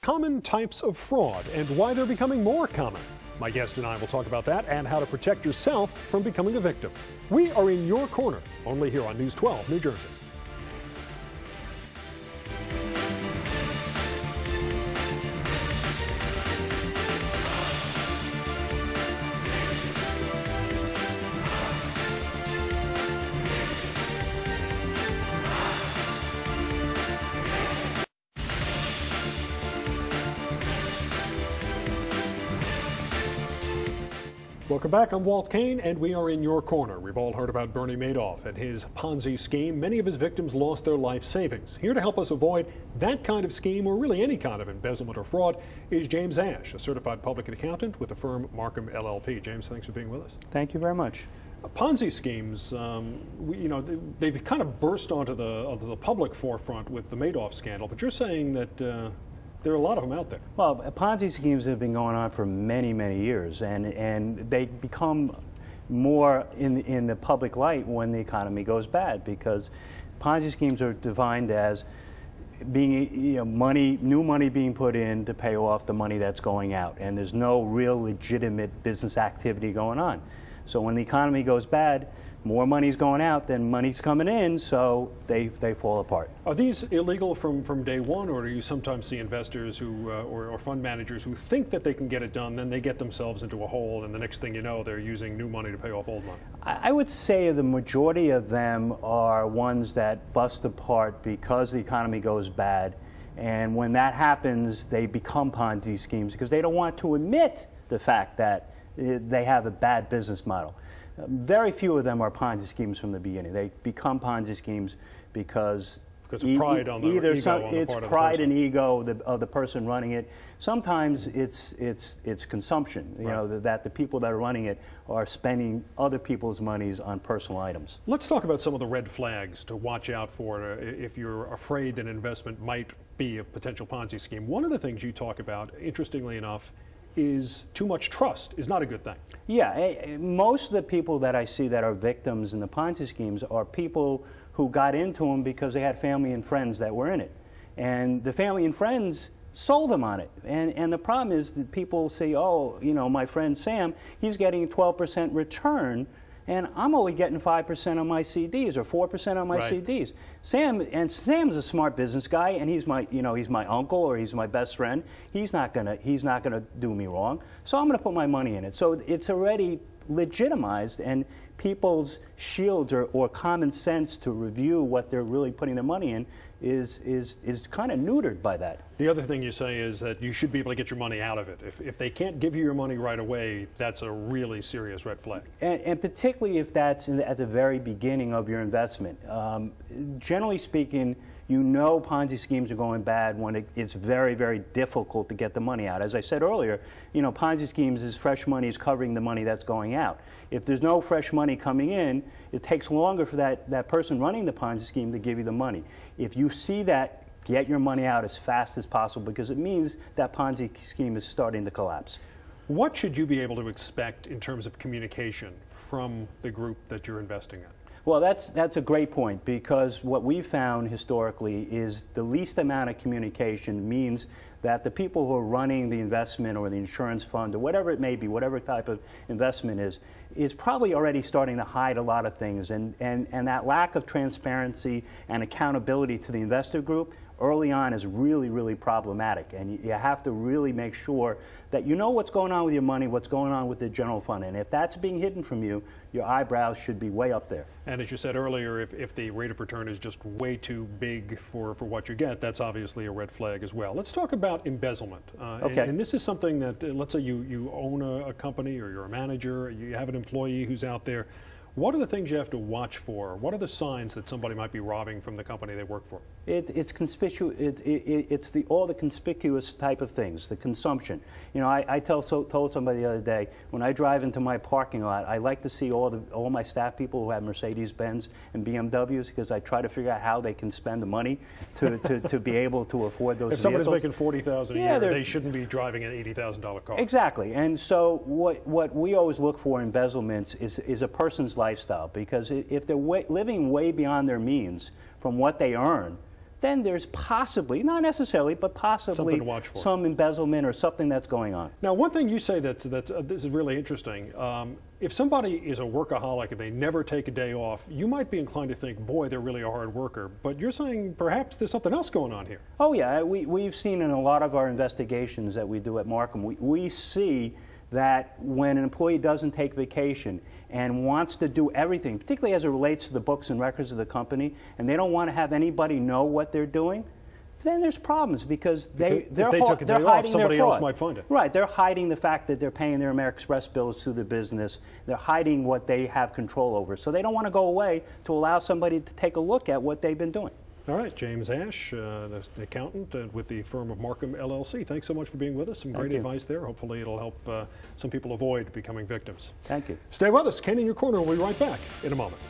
common types of fraud and why they're becoming more common. My guest and I will talk about that and how to protect yourself from becoming a victim. We are in your corner, only here on News 12, New Jersey. Welcome back. I'm Walt Kane, and we are in your corner. We've all heard about Bernie Madoff and his Ponzi scheme. Many of his victims lost their life savings. Here to help us avoid that kind of scheme, or really any kind of embezzlement or fraud, is James Ashe, a certified public accountant with the firm Markham LLP. James, thanks for being with us. Thank you very much. Ponzi schemes, they've kind of burst onto the public forefront with the Madoff scandal, but you're saying that there are a lot of them out there. Well, Ponzi schemes have been going on for many, many years, and they become more in the public light when the economy goes bad, because Ponzi schemes are defined as being, new money being put in to pay off the money that's going out, and there's no real legitimate business activity going on. So when the economy goes bad, more money's going out than money's coming in, so they fall apart. Are these illegal from day one, or do you sometimes see investors who or fund managers who think that they can get it done, then they get themselves into a hole, and the next thing you know, they're using new money to pay off old money? I would say the majority of them are ones that bust apart because the economy goes bad, and when that happens, they become Ponzi schemes because they don't want to admit the fact that they have a bad business model. Very few of them are Ponzi schemes from the beginning. They become Ponzi schemes because of pride on the ego on the part of the person. Pride and ego of the person running it. Sometimes it's consumption. That the people that are running it are spending other people's monies on personal items. Let's talk about some of the red flags to watch out for if you're afraid that an investment might be a potential Ponzi scheme. One of the things you talk about, interestingly enough, is too much trust is not a good thing. Yeah, most of the people that I see that are victims in the Ponzi schemes are people who got into them because they had family and friends that were in it. And the family and friends sold them on it. And the problem is that people say, oh, my friend Sam, he's getting a 12% return, and I'm only getting 5% on my CDs or 4% on my CDs. Sam's a smart business guy, and he's my uncle or he's my best friend. He's not gonna do me wrong. So I'm gonna put my money in it. So it's already legitimized, and people's shields or common sense to review what they're really putting their money in is kind of neutered by that. The other thing you say is that you should be able to get your money out of it. If they can't give you your money right away, that's a really serious red flag. And particularly if that's at the very beginning of your investment. Generally speaking, Ponzi schemes are going bad when it's very, very difficult to get the money out. As I said earlier, Ponzi schemes is fresh money is covering the money that's going out. If there's no fresh money coming in, it takes longer for that person running the Ponzi scheme to give you the money. If you see that, get your money out as fast as possible, because it means that Ponzi scheme is starting to collapse. What should you be able to expect in terms of communication from the group that you're investing in? Well, that's a great point, because what we've found historically is the least amount of communication means that the people who are running the investment or the insurance fund or whatever it may be, whatever type of investment is probably already starting to hide a lot of things. And that lack of transparency and accountability to the investor group early on is really, really problematic. And you have to really make sure that you know what's going on with your money, what's going on with the general fund. And if that's being hidden from you, your eyebrows should be way up there. And as you said earlier, if the rate of return is just way too big for what you get, that's obviously a red flag as well. Let's talk about embezzlement. Okay. And this is something that, let's say you own a company, or you're a manager, you have an employee who's out there. What are the things you have to watch for? What are the signs that somebody might be robbing from the company they work for? It's conspicuous. It's all the conspicuous type of things. The consumption. I told somebody the other day, when I drive into my parking lot, I like to see all my staff people who have Mercedes-Benz and BMWs, because I try to figure out how they can spend the money to be able to afford those. If somebody's making $40,000 a year, they shouldn't be driving an $80,000 car. Exactly. And so what we always look for in embezzlements is a person's lifestyle, because if they're living way beyond their means from what they earn, then there's possibly, not necessarily, but possibly something to watch for. Some embezzlement or something that's going on. Now, one thing you say that this is really interesting. If somebody is a workaholic and they never take a day off, you might be inclined to think, boy, they're really a hard worker. But you're saying perhaps there's something else going on here. Oh, yeah. We've seen in a lot of our investigations that we do at Markham, we see that when an employee doesn't take vacation and wants to do everything, particularly as it relates to the books and records of the company, and they don't want to have anybody know what they're doing, then there's problems because they're hiding somebody their fraud. else might find it. Right, they're hiding the fact that they're paying their AmeriExpress bills to the business. They're hiding what they have control over. So they don't want to go away to allow somebody to take a look at what they've been doing. All right, James Ashe, the accountant with the firm of Markham LLC. Thanks so much for being with us. Some great advice there. Hopefully it'll help some people avoid becoming victims. Thank you. Stay with us. Kane in your corner. We'll be right back in a moment.